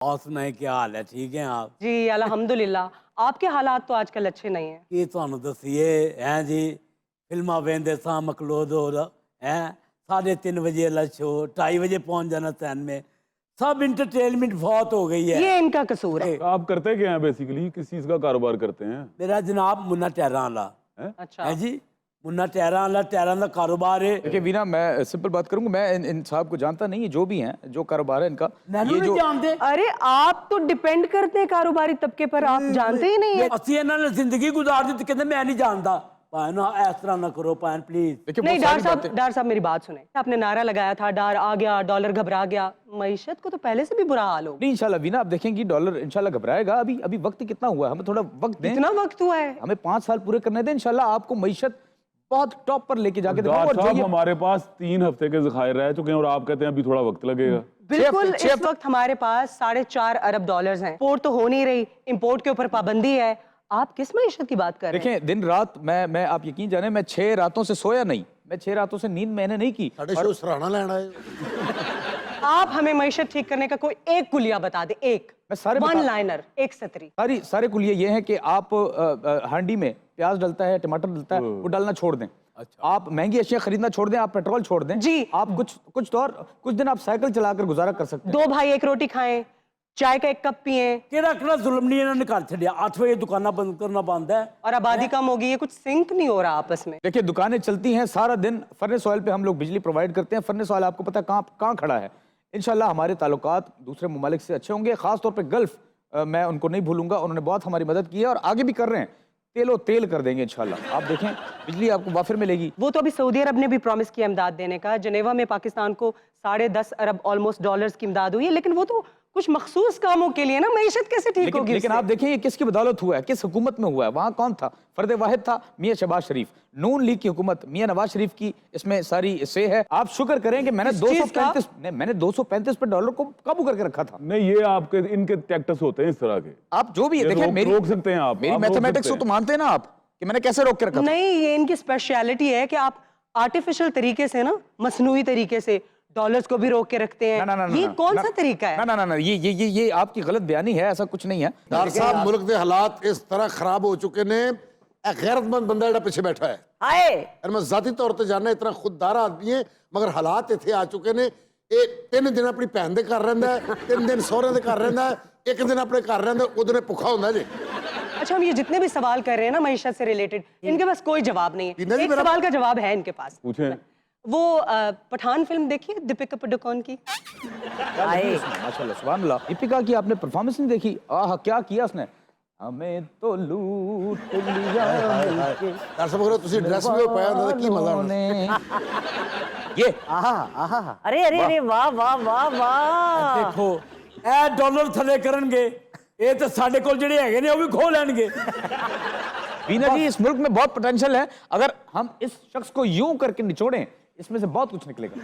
और सुनाए क्या हाल है? ठीक है आप? जी अल्हम्दुलिल्लाह। आपके हालात तो आजकल अच्छे नहीं हैं। ये ਤੁਹਾਨੂੰ ਦਸੀਏ हैं जी फिल्मा वेंदे सा मकलोद हो हैं 3:30 बजे वाला शो 2:30 बजे पहुंच जाना सैन में सब इंटरटेनमेंट बहुत हो गई है। ये इनका कसूर है। आप करते क्या हैं बेसिकली, किस चीज का कारोबार करते हैं? मेरा जनाब मुन्ना टैरा वाला अच्छा है जी, मुन्ना टैरा वाला, टैरा का कारोबार है। देखिए वीना, मैं सिंपल बात करूंगा, मैं इन साहब को जानता नहीं है, जो भी हैं, जो कारोबार है इनका, नैनू ये नहीं जो जानते? अरे आप तो डिपेंड करते हैं कारोबारी तबके पर, आप जानते ही नहीं है। ਅਸੀਂ ਇਹਨਾਂ ਨੇ ਜ਼ਿੰਦਗੀ ਗੁਜ਼ਾਰ ਦਿੱਤੀ, ਕਹਿੰਦੇ मैं नहीं जानता। भाई ना इस तरह ना करो भाई प्लीज। देखिए नहीं बहुत डार सारी साहब, बातें। डार साहब मेरी बात सुने। आपने नारा लगाया था डार आ गया, डॉलर घबरा गया, मईशत को तो पहले से भी बुरा हाल हो। नहीं इंशाल्लाह वीना, आप देखेंगी डॉलर इंशाल्लाह घबराएगा। अभी अभी वक्त कितना हुआ है, हमें थोड़ा वक्त दें, कितना वक्त हुआ है? हमें 5 साल पूरे करने दें, इंशाल्लाह आपको मईशत बहुत टॉप पर लेके जाके दिखाऊं। डॉक्टर और जो साहब ये हमारे पास 3 हफ्ते के ज़खायर रह चुके हैं और आप कहते हैं अभी थोड़ा वक्त लगेगा। बिल्कुल, छह इस वक्त हमारे पास 4.5 अरब डॉलर्स हैं। इंपोर्ट तो हो नहीं रही, इंपोर्ट के ऊपर पाबंदी है। आप किस मईशत की बात कर रहे हैं? देखें दिन रात मैं आप यकीन जाने, मैं 6 रातों से सोया नहीं, मैं 6 रातों से नींद मैंने नहीं की। शो सराहना लेना है। आप हमें मईशत ठीक करने का कोई एक कुलिया बता दे, एक मैं सारे वन बता- लाइनर, एक सतरी। सारे कुलिये ये हैं कि आप हांडी में प्याज डलता है, टमाटर डलता है, वो डालना छोड़ दें। आप महंगी अशिया खरीदना छोड़ दें, आप पेट्रोल छोड़ दें जी। आप कुछ दिन आप साइकिल चलाकर गुजारा कर सकते हैं। 2 भाई एक रोटी खाएं, चाय का एक कप पिए, ਕਿਹੜਾ ਕਿਹੜਾ ਜ਼ੁਲਮ ਨਹੀਂ ਇਹਨਾਂ ਨੇ ਕਰ ਛੱਡਿਆ। 8 ਵਜੇ ਦੁਕਾਨਾਂ ਬੰਦ करना बंद है। और आबादी कम होगी। ये कुछ सिंक नहीं हो रहा आपस में। देखिए दुकानें चलती हैं सारा दिन, फर्नेस ऑयल पे हम लोग बिजली प्रोवाइड करते हैं। फर्नेस ऑयल आपको पता है कहाँ खड़ा है। इंशाल्लाह हमारे ताल्लुकात दूसरे ममालिक से अच्छे होंगे, खासतौर पे गल्फ, मैं उनको नहीं भूलूंगा, उन्होंने बहुत हमारी मदद की है और आगे भी कर रहे हैं। तेल कर देंगे इंशाल्लाह। आप देखें बिजली आपको वाफिर मिलेगी। वो तो अभी सऊदी अरब ने भी प्रॉमिस किया इमदाद देने का। जनेवा में पाकिस्तान को 10.5 अरब ऑलमोस्ट डॉलर्स की इमदाद हुई है, लेकिन वो तो कुछ मखसूस कामों के लिए ना। मईशत कैसे ठीक होगी? लेकिन आप देखें ये किसकी बदौलत हुआ है, किस हुकूमत में हुआ है। वहां कौन था? फर्द वाहिद था मियां शहबाज शरीफ। नून लीग की हुकूमत, मियां नवाज शरीफ की इसमें सारी से है। आप शुक्र करें कि मैंने इस चीज का? 235 पे डॉलर को काबू करके रखा था। नहीं, ये आपके इनके टैक्टिस होते हैं इस तरह के। आप जो भी है ये देखें, रोक सकते हैं आप मेरी रोक मैथमेटिक्स सकते को तो मानते हैं ना आप कि मैंने कैसे रोक के रखा था? नहीं, ये इनकी स्पेशलिटी है कि आप आर्टिफिशियल तरीके से ना, मसनूई तरीके से डॉलर्स को भी रोक के रखते हैं। ये कौन सा तरीका है? ना ये आपकी गलत बयानी है, ऐसा कुछ नहीं है। डॉक्टर साहब मुल्क के हालात इस तरह खराब हो चुके ने, एक गैरतमंद बंदा जेड़ा पीछे बैठा है, आए और मैं जाती तौर पर जानना इतना खुददार आदमी है, मगर हालात इतने आ चुके ने। ये 3 दिन अपनी भैन दे घर रहिंदा है, 3 दिन सहुरे दे घर रहिंदा है, 1 दिन अपने घर रहिंदा, उदने भुखा हुंदा जी। अच्छा, हम ये जितने भी सवाल कर रहे हैं ना मईशत से रिलेटेड, इनके पास कोई जवाब नहीं है। एक सवाल का जवाब है इनके पास। पूछें। वो पठान फिल्म देखी है दीपिका पादुकोण की? माशाल्लाह सुभान अल्लाह। दीपिका की आपने परफॉर्मेंस नहीं देखी? आह क्या किया उसने। हमें तो लूट लिया मिलके डॉक्टर साहब अगर तुसी ड्रेस भी पाया होंदा तो की मजा होना। ये अरे अरे अरे वाह वाह वाह वाह। देखो ਇਹ ਡਾਲਰ ਥੱਲੇ ਕਰਨਗੇ, ਇਹ ਤਾਂ ਸਾਡੇ ਕੋਲ ਜਿਹੜੇ ਹੈਗੇ ਨੇ ਉਹ ਵੀ ਖੋ ਲੈਣਗੇ। वीना जी, इस मुल्क में बहुत पोटेंशियल है। अगर हम इस शख्स को यूं करके निचोड़ें, इसमें से बहुत कुछ निकलेगा।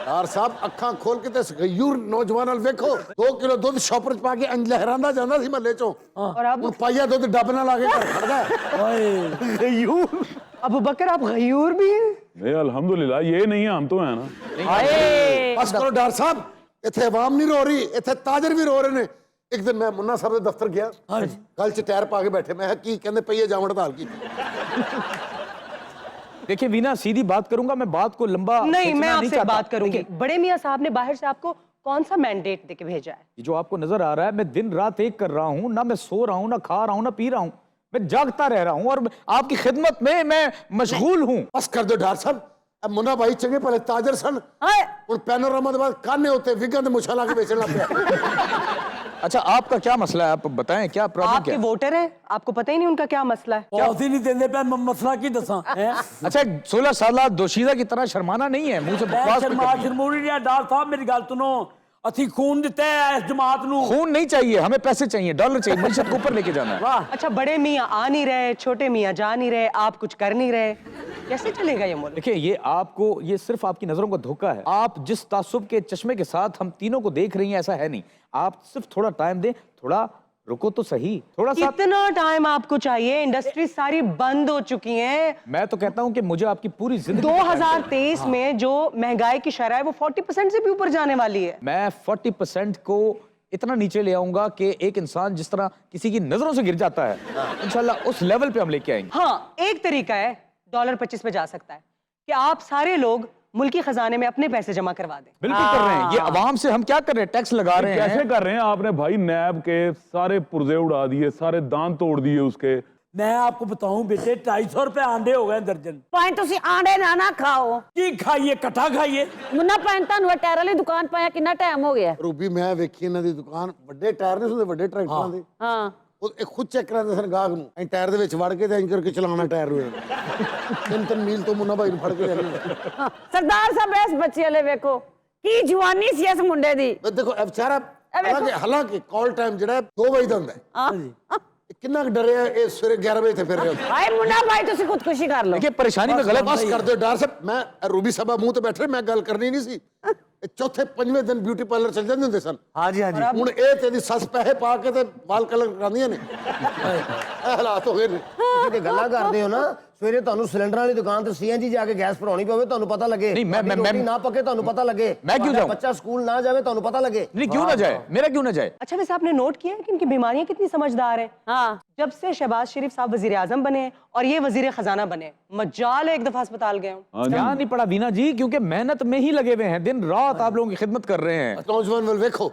डॉक्टर साहब अखां खोल के ते गयूर नौजवान वाल देखो, 2 किलो दूध शॉपर च पा के अंज लहरांदा जांदा सी महल्ले चों, और अब ਹੁਣ ਪਾਈਆ ਦੁੱਧ ਡੱਬ ਨਾਲ ਲਾ ਕੇ ਘਰ ਖੜਦਾ ਹੈ। ਓਏ गयूर अबू बकर, आप गयूर भी हैं? नहीं अल्हम्दुलिल्लाह, ये नहीं है, हम तो हैं ना। बस करो डॉक्टर साहब, इत्थे अवाम नहीं रो रही, इत्थे ताजर भी रो रहे ने। एक दिन मैं मुन्ना साहब के दफ्तर गया, गल च टायर पा के बैठे, मैं की कहंदे पईए जाम हड़ताल की। देखिए वीना, सीधी बात करूंगा, मैं बात को लंबा नहीं, खींचना मैं आपसे चाहता। बात करूंगी। बड़े मियाँ साहब ने बाहर से आपको कौन सा मैंडेट देके भेजा है? ये जो आपको नजर आ रहा है, मैं दिन रात एक कर रहा हूं ना, मैं सो रहा हूं ना, खा रहा हूं ना, पी रहा हूं, मैं जागता रह रहा हूं और आपकी खिदमत में मैं मशगूल हूं। बस कर दो डॉक्टर साहब, अब मुन्ना भाई चंगे पहले ताजर सन, हुण पैनोरामा के बाद काने होते विगन ते मुछा ला के बेचन लग पिया। अच्छा आपका क्या मसला है, आप बताएं क्या प्रॉब्लम आपके क्या है? वोटर हैं, आपको पता ही नहीं उनका क्या मसला है। ਪੌਸ ਹੀ ਨਹੀਂ ਦਿੰਦੇ ਪਏ, ਮਸਲਾ ਕੀ ਦੱਸਾਂ ਹੈ। अच्छा 16 साल दोशीदा की तरह शर्माना नहीं है, मुंह से बकवास भी ਸ਼ਰਮਾ करनी है। ਸ਼ਰਮੂਰੀ ਨੇ ਡਾਕਟਰ ਸਾਹਿਬ ਮੇਰੀ ਗੱਲ ਸੁਣੋ, ਅਸੀਂ ਖੂਨ ਦਿੱਤਾ ਹੈ ਇਸ ਜਮਾਤ ਨੂੰ। खून नहीं चाहिए हमें, पैसे चाहिए, डॉलर चाहिए, मईशत को ऊपर लेके जाना है। वाह, अच्छा, बड़े मियाँ आ नहीं रहे, छोटे मियाँ जा नहीं रहे, आप कुछ कर नहीं रहे, कैसे चलेगा ये मुल्क? देखिए ये सिर्फ आपकी नजरों का धोखा है। आप जिस तासुब के चश्मे के साथ हम तीनों को देख रही हैं, ऐसा है नहीं। आप सिर्फ थोड़ा टाइम दें, थोड़ा रुको तो सही, थोड़ा सा। कितना टाइम आपको चाहिए? इंडस्ट्री सारी बंद हो चुकी हैं। मैं तो कहता हूं कि मुझे आपकी पूरी जिंदगी 2023 में जो महंगाई की शरह है वो 40% से भी ऊपर जाने वाली है। मैं 40% को इतना नीचे ले आऊंगा कि एक इंसान जिस तरह किसी की नजरों से गिर जाता है, इंशाल्लाह उस लेवल पे हम लेके आएंगे। हाँ, एक तरीका है $25 पे जा सकता है कि आप सारे लोग मुल्की खजाने में अपने पैसे जमा करवा दें। बिल्कुल कर रहे हैं। ये अवाम से हम क्या कर रहे हैं, टैक्स लगा रहे हैं। कैसे कर रहे हैं आपने भाई? नैब के सारे पुर्जे उड़ा दिए, सारे दांत तोड़ दिए उसके। मैं आपको बताऊं बेटे, 250 रुपए आंडे हो गए दर्जन। ਭਾਵੇਂ ਤੁਸੀਂ ਆਂਡੇ ਨਾ ਖਾਓ। की खाइए, कट्ठा खाइए। ਮੁੰਨਾ ਭਾਵੇਂ ਤੁਹਾਨੂੰ ਇਹ ਟਾਇਰ ਵਾਲੀ ਦੁਕਾਨ ਪਾਇਆ ਕਿੰਨਾ ਟਾਈਮ ਹੋ ਗਿਆ? ਰੂਬੀ ਮੈਂ ਵੇਖੀ ਇਹਨਾਂ ਦੀ ਦੁਕਾਨ, ਵੱਡੇ ਟਾਇਰ ਨੇ, ਹੁੰਦੇ ਵੱਡੇ ਟਰੈਕਟਰਾਂ ਦੇ। ਹਾਂ ਉਹ ਇਹ ਖੁਦ ਚੈੱਕ ਕਰਾਉਂਦੇ ਸਨ ਗਾਹਕ ਨੂੰ, ਅਸੀਂ ਟਾਇਰ ਦੇ ਵਿੱਚ ਵੜ ਕੇ ਤੇ ਇੰਜ ਕਰਕੇ ਚਲਾਉਣਾ ਟਾਇਰ ਨੂੰ। 3-3 ਮੀਲ ਤੋਂ ਮੁੰਨਾ ਭਾਈ ਨੂੰ ਫੜ ਕੇ ਜਾਂਦੇ। ਸਰਦਾਰ ਸਾਹਿਬ ਇਸ ਬੱਚੇ ਵਾਲੇ ਵੇਖੋ ਕੀ ਜਵਾਨੀ ਸੀ ਇਸ ਮੁੰਡੇ ਦੀ। ਦੇਖੋ ਇਹ ਵਿਚਾਰਾ, ਹਾਲਾਂਕਿ ਕਾਲ ਟਾਈਮ ਜਿਹੜਾ 2 ਵਜੇ ਦਾ ਹੁੰਦਾ ਹੈ। ਕਿੰਨਾ ਕੁ ਡਰਿਆ ਇਹ ਸਵੇਰੇ 11 ਵਜੇ ਤੇ ਫਿਰ ਰਿਹਾ। ਹਾਏ ਮੁੰਨਾ ਭਾਈ ਤੁਸੀਂ ਖੁਦਕੁਸ਼ੀ ਕਰ ਲਓ। देखिए परेशानी में गलत बस कर दो डर साहब, मैं रूबी साहब मुंह ते बैठे, मैं गल करनी नहीं सी। चौथे पंजवें दिन ब्यूटी पार्लर चल जाते ਹੁੰਦੇ ਸਨ। ਹਾਂਜੀ ਹਾਂਜੀ ਹੁਣ ਇਹ ਤੇਰੀ ਸੱਸ ਪੈਸੇ ਪਾ ਕੇ ਤੇ ਵਾਲ ਕਲਰ ਕਰਾਉਂਦੀਆਂ ਨੇ। ਇਹ ਹਾਲਾਤ ਹੋ ਗਏ ਨੇ। ਤੁਸੀਂ ਤੇ ਗੱਲਾਂ ਕਰਦੇ ਹੋ ਨਾ, ਸਵੇਰੇ ਤੁਹਾਨੂੰ ਸਿਲੰਡਰ ਵਾਲੀ ਦੁਕਾਨ ਤੇ ਸੀਐਨਜੀ ਜਾ ਕੇ ਗੈਸ ਭਰਾਉਣੀ ਪਵੇ, ਤੁਹਾਨੂੰ ਪਤਾ ਲੱਗੇ। ਨਹੀਂ, ਮੈਂ- ਤੁਹਾਡੀ ਮੈਂ- ਰੋਟੀ ਨਾ ਪੱਕੇ ਤੁਹਾਨੂੰ पता लगे। मैं क्यों जाऊं? बच्चा स्कूल ना जावे ਤੁਹਾਨੂੰ पता लगे। नहीं, क्यों ना जाए, मेरा क्यों ना जाए। अच्छा, वैसे आपने नोट किया है कि इनकी बीमारियां कितनी समझदार हैं? हाँ जब से शहबाज शरीफ साहब वजीर आजम बने और ये वजीर खजाना बने, मजाल है एक दफा अस्पताल गए हूं। हाँ जी। क्या नहीं पड़ा वीना जी, क्योंकि मेहनत में ही लगे हुए हैं, दिन रात आप लोगों की खिदमत कर रहे हैं। ਨੌਜਵਾਨ ਵੱਲ ਵੇਖੋ,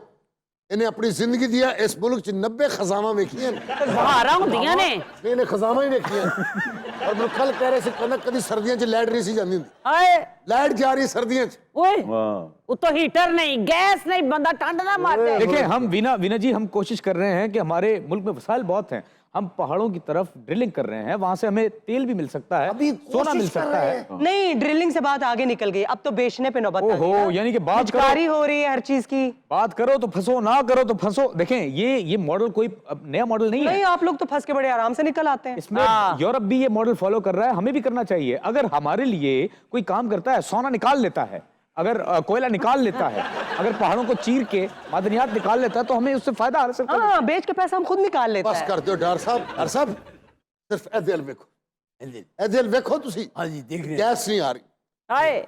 ਇਹਨੇ ਆਪਣੀ ਜ਼ਿੰਦਗੀ ਦੀਆਂ ਇਸ ਮੁਲਕ 'ਚ 90 ਖਜ਼ਾਵਾਂ ਵੇਖੀਆਂ ਨੇ। ਬਹਾਰਾਂ ਹੁੰਦੀਆਂ ਨੇ। ਇਹਨੇ ਖਜ਼ਾਵਾਂ ਹੀ ਵੇਖੀਆਂ। ਔਰ ਮੈਨੂੰ ਕੱਲ ਕਹਿ ਰਹੇ ਸੀ ਕਨਕ ਕਦੀ ਸਰਦੀਆਂ 'ਚ ਲਾਈਟ ਨਹੀਂ ਸੀ ਜਾਂਦੀ ਹੁੰਦੀ। ਹਾਏ ਲਾਈਟ ਜਾ ਰਹੀ ਸਰਦੀਆਂ 'ਚ। ਓਏ वाह। ਉੱਤੋਂ ਹੀਟਰ ਨਹੀਂ, गैस नहीं, बंदा ठंड ना मार दे। देखिए हम वीना जी, हम कोशिश कर रहे हैं कि हमारे मुल्क में वसाइल बहुत हैं, हम पहाड़ों की तरफ ड्रिलिंग कर रहे हैं, वहां से हमें तेल भी मिल सकता है, अभी सोना मिल कोशिश कर सकता रहे है। नहीं, ड्रिलिंग से बात आगे निकल गई, अब तो बेचने पे नौबत आ गई ओहो, ना। यानी कि बात करो पिचकारी हो रही है हर चीज की। बात करो तो फंसो, ना करो तो फंसो। देखें ये मॉडल कोई अब नया मॉडल नहीं है। नहीं, आप लोग तो फंस के बड़े आराम से निकल आते हैं। इसमें यूरोप भी ये मॉडल फॉलो कर रहा है, हमें भी करना चाहिए। अगर हमारे लिए कोई काम करता है, सोना निकाल लेता है, अगर कोयला निकाल लेता है, अगर पहाड़ों को चीर के मादनियात निकाल लेता है, तो हमें उससे फायदा हासिल करना हाँ, बेच के पैसा हम खुद निकाल लेते बस हैं। कर दो डर साहब। डर साहब सिर्फ ਇਹ ਦਿਲ ਵੇਖੋ, ਇਹ ਦਿਲ ਵੇਖੋ ਤੁਸੀਂ। हाँ जी, देख रहे हैं। ਗੈਸ ਨਹੀਂ ਆ ਰਹੀ। ਹਾਏ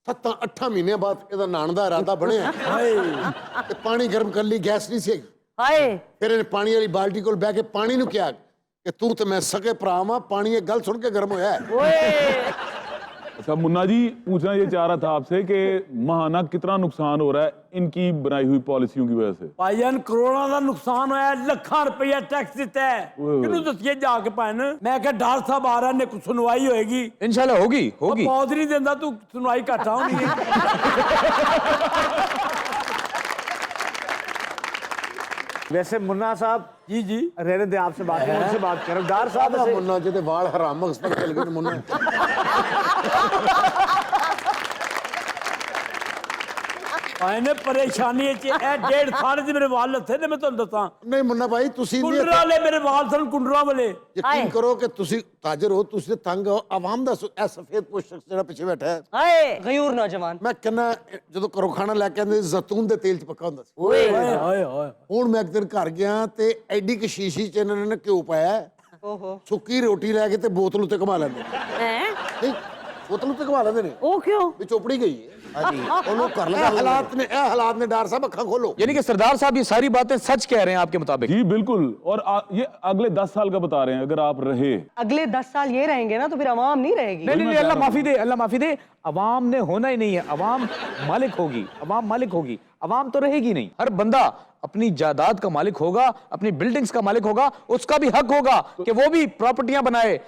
7-8 ਮਹੀਨਿਆਂ ਬਾਅਦ ਇਹਦਾ ਨਾਣ ਦਾ ਇਰਾਦਾ ਬਣਿਆ ਤੇ ਪਾਣੀ ਗਰਮ ਕਰ ਲਈ, ਗੈਸ ਨਹੀਂ ਸੀ। ਹਾਏ ਫਿਰ ਇਹਨੇ ਪਾਣੀ ਵਾਲੀ ਬਾਲਟੀ ਕੋਲ ਬਹਿ ਕੇ ਪਾਣੀ ਨੂੰ ਕਿਹਾ ਕਿ ਤੂੰ ਤੇ ਮੈਂ ਸਕੇ ਭਰਾ ਵਾਂ, ਪਾਣੀ ਇਹ ਗੱਲ ਸੁਣ ਕੇ ਗਰਮ ਹੋਇਆ ਹੈ। ਓਏ अच्छा मुन्ना जी, पूछना ये चाह रहा था आपसे कि महाना कितना नुकसान हो रहा है इनकी बनाई हुई पॉलिसियों की वजह से? ਭਾਈਜਾਨ ਕਰੋੜਾਂ ਦਾ ਨੁਕਸਾਨ ਹੋਇਆ, ਲੱਖਾਂ ਰੁਪਇਆ ਟੈਕਸ ਦਿੱਤਾ ਹੈ। ਕਿਹਨੂੰ ਦੱਸੀਏ ਜਾ ਕੇ ਭੈਣ? ਮੈਂ ਕਿਹਾ ਡਾਰ ਸਾਹਿਬ ਆ ਰਹੇ ਨੇ, ਕੁਛ ਸੁਣਵਾਈ ਹੋਏਗੀ। इंशाल्लाह होगी होगी। ਪੌਦ ਨਹੀਂ ਦਿੰਦਾ ਤੂੰ, ਸੁਣਵਾਈ ਘੱਟ ਆਉਂਦੀ ਹੈ। वैसे मुन्ना साहब जी जी, रहने दे, आपसे बात करें, उनसे बात करें। डार साहब ਸਾਦਾ से ਮੁੰਨਾ ਜਿਹਦੇ ਵਾਲ ਹਰਾਮ ਮਕਸਦ ਚਲ ਗਏ ਨੇ ਮੁੰਨਾ। ਆਇਨੇ ਪਰੇਸ਼ਾਨੀ ਚ ਇਹ 1.5 ਸਾਲ ਦੇ ਮੇਰੇ ਵਾਲ ਲੱਥੇ ਨੇ, ਮੈਂ ਤੁਹਾਨੂੰ ਦੱਸਾਂ। ਨਹੀਂ ਮੁੰਨਾ ਭਾਈ, ਤੁਸੀਂ ਵੀ ਕੁੰਡਰਾਂ ਵਾਲੇ ਮੇਰੇ ਵਾਲ ਸਨ, ਕੁੰਡਰਾਂ ਵਾਲੇ। ਯਕੀਨ ਕਰੋ ਕਿ ਤੁਸੀਂ ਤਾਜਰ ਹੋ, ਤੁਸੀਂ ਤੰਗ ਹੋ। ਆਵਾਮ ਦਾ ਇਹ ਸਫੇਦ ਪੋਸ਼ ਸ਼ਖਸ ਜਿਹੜਾ ਪਿੱਛੇ ਬੈਠਾ ਹੈ, ਹਾਏ गयूर नौजवान। ਮੈਂ ਕਹਿੰਦਾ ਜਦੋਂ ਘਰੋਂ ਖਾਣਾ ਲੈ ਕੇ ਆਉਂਦੇ ਜ਼ੈਤੂਨ ਦੇ ਤੇਲ 'ਚ ਪੱਕਾ ਹੁੰਦਾ ਸੀ। ਓਏ ਹਾਏ ਹਾਏ ਹਾਏ। ਹੁਣ ਮੈਂ ਇੱਕ ਦਿਨ ਘਰ ਗਿਆ ਤੇ ਐਡੀ ਕਿ ਸ਼ੀਸ਼ੀ 'ਚ ਇਹਨਾਂ ਨੇ ਘਿਓ ਪਾਇਆ ਹੈ। ओहो, ਸੁੱਕੀ ਰੋਟੀ ਲੈ ਕੇ ਤੇ ਬੋਤਲ ਉੱਤੇ ਘੁਮਾ ਲੈਂਦੇ। ਹੈ ਨਹੀਂ, ਬੋਤਲ ਉੱਤੇ ਘੁਮਾ ਲੈਂਦੇ ਨੇ, ਉਹ ਕਿਉਂ? ਵੀ ਚੋਪੜੀ ਗਈ ਹੈ। हाँ जी, उन्होंने कर ਇਹ लगा ਹਾਲਾਤ ਨੇ ਡਾਰ ਸਾਹਿਬ, ਅੱਖਾਂ ਖੋਲੋ। यानी कि सरदार साहब ये सारी बातें सच कह रहे हैं आपके मुताबिक? जी बिल्कुल। और ये अगले 10 साल का बता रहे हैं, अगर आप रहे। अगले 10 साल ये रहेंगे ना तो फिर अवाम नहीं रहेगी। नहीं, अल्लाह माफी दे, अल्लाह माफी दे। अवाम ने होना ही नहीं है, अवाम मालिक होगी, अवाम मालिक होगी, अवाम तो रहेगी नहीं। हर बंदा अपनी जायदाद का मालिक होगा, अपनी बिल्डिंग्स का मालिक होगा, उसका भी हक होगा कि वो भी प्रॉपर्टियां बनाए,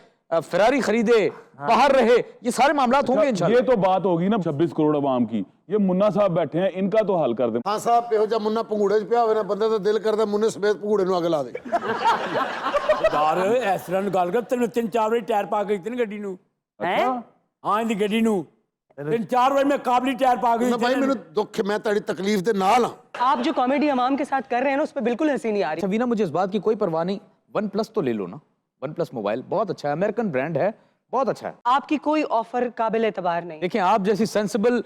फरारी खरीदे, बाहर रहे। ये सारे मामलात होंगे इंशाल्लाह। ये तो बात होगी ना 26 करोड़ अवाम की। ये मुन्ना साहब बैठे हैं, इनका तो हल कर दे। ਹਾਂ ਸਾਹਿਬ, ਇਹੋ ਜਿਹਾ ਮੁੰਨਾ ਭੰਗੂੜੇ 'ਚ ਪਿਆ ਹੋਵੇ ਨਾ, ਬੰਦੇ ਦਾ ਦਿਲ ਕਰਦਾ ਮੁੰਨੇ ਸਮੇਤ ਭੰਗੂੜੇ ਨੂੰ ਅੱਗ ਲਾ ਦੇ। ਯਾਰ ਇਸ ਤਰ੍ਹਾਂ ਦੀ ਗੱਲ ਕਰ, ਤੈਨੂੰ 3-4 ਵਾਰੀ ਟਾਇਰ ਪਾ ਕੇ ਦਿੱਤੇ ਨੇ ਗੱਡੀ ਨੂੰ। ਹੈ ਹਾਂ, ਇਹਦੀ ਗੱਡੀ ਨੂੰ 3-4 ਵਾਰੀ ਮੈਂ ਕਾਬਲੀ ਟਾਇਰ ਪਾ ਕੇ ਨਾ ਦਿੱਤੇ ਭਾਈ, ਨੇ। ਮੈਨੂੰ ਦੁੱਖ ਹੈ, ਮੈਂ ਤੁਹਾਡੀ ਤਕਲੀਫ ਦੇ ਨਾਲ ਹਾਂ। आप जो कॉमेडी अवाम के साथ कर रहे हैं ना, उस पर बिल्कुल हंसी नहीं आ रही। अच्छा वीना, मुझे इस बात की कोई परवाह नहीं, OnePlus तो ले लो ना। OnePlus मोबाइल बहुत अच्छा है, अमेरिकन ब्रांड है, बहुत अच्छा है। आपकी कोई ऑफर काबिल एतबार नहीं। देखें, आप जैसी सेंसिबल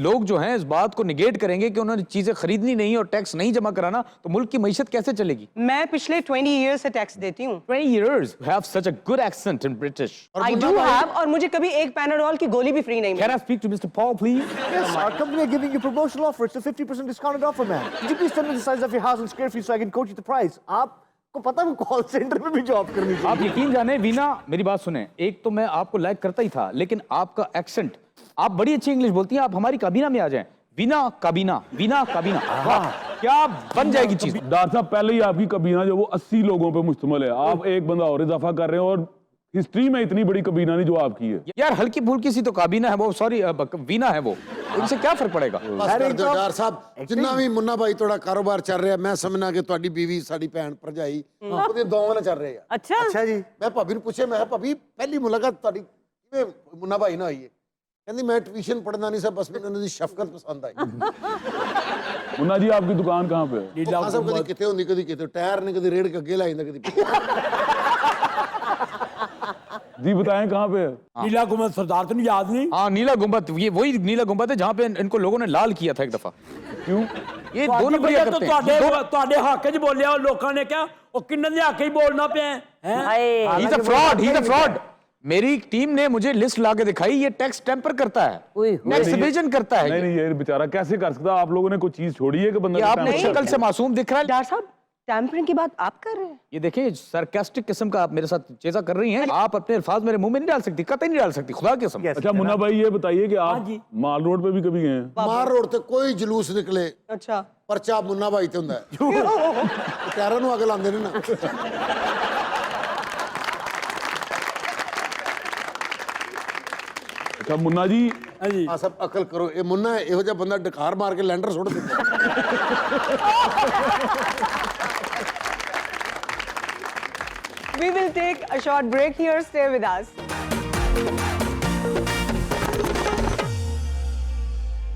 लोग जो हैं इस बात को निगेट करेंगे कि उन्होंने चीजें खरीदनी नहीं और टैक्स नहीं जमा कराना, तो मुल्क की मईशत कैसे चलेगी? मैं पिछले 20 ईयर से टैक्स देती हूँ। 20 years you have such a good accent in British. I do have, और मुझे कभी एक पैनाडोल की गोली भी फ्री नहीं Can milli. I speak to Mr. Paul, please? Yes, our company are giving you promotional offer. It's a 50% discounted offer, man. Could you please tell me the size of your house in square feet so I can quote you the price? आपको पता है call centre में भी job करनी चाहिए। आप यकीन जाने वीना, मेरी बात सुने, एक तो मैं आपको लाइक करता ही था, लेकिन आपका एक्सेंट, आप बड़ी अच्छी इंग्लिश बोलती हैं, आप हमारी काबीना में आ जाएं। वीना काबीना, वीना काबीना, वाह क्या बन जाएगी चीज। डॉक्टर साहब, पहले ही आपकी कबीना जो वो 80 लोगों पे मुश्तमिल है, आप एक बंदा और इजाफा कर रहे हैं, और हिस्ट्री में इतनी बड़ी कबीना नहीं जो आपकी है। यार हल्की फुल्की सी तो काबीना है वो, सॉरी वीना है वो, उनसे क्या फर्क पड़ेगा? बस कर दिओ यार साहब, जिन्ना भी मुन्ना भाई थोड़ा कारोबार चल ਰਿਹਾ, मैं समझना कि ਤੁਹਾਡੀ बीवी ਸਾਡੀ ਭੈਣ ਭਰਜਾਈ ਉਹਦੇ ਦੋਵਾਂ ਨਾਲ ਚੱਲ ਰਿਹਾ। अच्छा अच्छा जी। ਮੈਂ ਭਾਬੀ ਨੂੰ ਪੁੱਛਿਆ, ਮੈਂ ਕਿਹਾ ਭਾਬੀ ਪਹਿਲੀ ਮੁਲਾਕਾਤ ਤੁਹਾਡੀ ਕਿਵੇਂ ਮੁੰਨਾ ਭਾਈ ਨਾਲ ਹੋਈ ਹੈ? ਕਹਿੰਦੀ ਮੈਂ ਟਿਊਸ਼ਨ ਪੜ੍ਹਨਾ ਨਹੀਂ ਸੀ, ਬਸ ਮੈਨੂੰ ਉਹਨਾਂ ਦੀ ਸ਼ਫਕਤ ਪਸੰਦ ਆਈ। मुन्ना जी, आपकी दुकान कहाँ पे है? नीला ਆਹ ਸਭ ਕਦੀ ਕਿਤੇ ਹੁੰਦੀ, ਕਦੀ ਕਿਤੇ ਟਾਇਰ ਨੇ ਕਦੀ ਰੇੜ ਕੇ ਅੱਗੇ ਲਾ ਜਾਂਦਾ, ਕਦੀ ਪਿੱਛੇ। जी बताएं कहाँ पे है? नीला गुम्बद सरदार तो नहीं याद नहीं? हाँ, नीला गुंबद, ये वही नीला गुंबद है जहाँ पे इनको लोगों ने लाल किया था एक दफा। क्यों? ये दो नंबरिया तो करते हैं। ਤੁਹਾਡੇ ਹੱਕ 'ਚ ਬੋਲਿਆ, ਉਹ ਲੋਕਾਂ ਨੇ ਕਿਹਾ ਉਹ ਕਿੰਨੇ ਦੇ ਹੱਕ 'ਚ ਬੋਲਣਾ ਪਿਆ ਹੈ? हाय He's a fraud, he's a fraud. मेरी टीम ने मुझे लिस्ट ला के दिखाई, ये टैक्स टेम्पर करता है, टैक्स इवेजन करता है। नहीं नहीं, ये बेचारा कैसे कर सकता? आप लोगों ने कोई चीज छोड़ी है कि बंदा ये का आपने टेम्पर- शक्ल से मासूम दिख रहा है। डॉक्टर साहब, टैम्परिंग की बात आप कर रहे हैं? ये देखिए, सरकास्टिक किस्म का आप मेरे साथ चेजा कर रही हैं। आप अपने अल्फाज मेरे मुंह में नहीं डाल सकती, कतई नहीं डाल सकती, खुदा की कसम। अच्छा मुन्ना भाई, ये बताइए कि आप माल रोड पे भी कभी गए हैं? ਮਾਰ ਰੋਡ ਤੇ ਕੋਈ ਜਲੂਸ ਨਿਕਲੇ, अच्छा, ਪਰਚਾ ਮੁੰਨਾ ਭਾਈ ਤੇ ਹੁੰਦਾ ਹੈ। ਟਾਇਰਾਂ ਨੂੰ ਅੱਗ ਲਾਉਂਦੇ ਨੇ ਨਾ। अच्छा मुन्ना जी, हाँ जी। ਆ ਸਭ ਅਕਲ ਕਰੋ, ਇਹ ਮੁੰਨਾ ਹੈ, ਇਹੋ ਜਿਹਾ ਬੰਦਾ ਡਕਾਰ ਮਾਰ ਕੇ ਲੈਂਡਰ ਸੁੱਟ ਦਿੰਦਾ। we will take a short break here. Stay with us.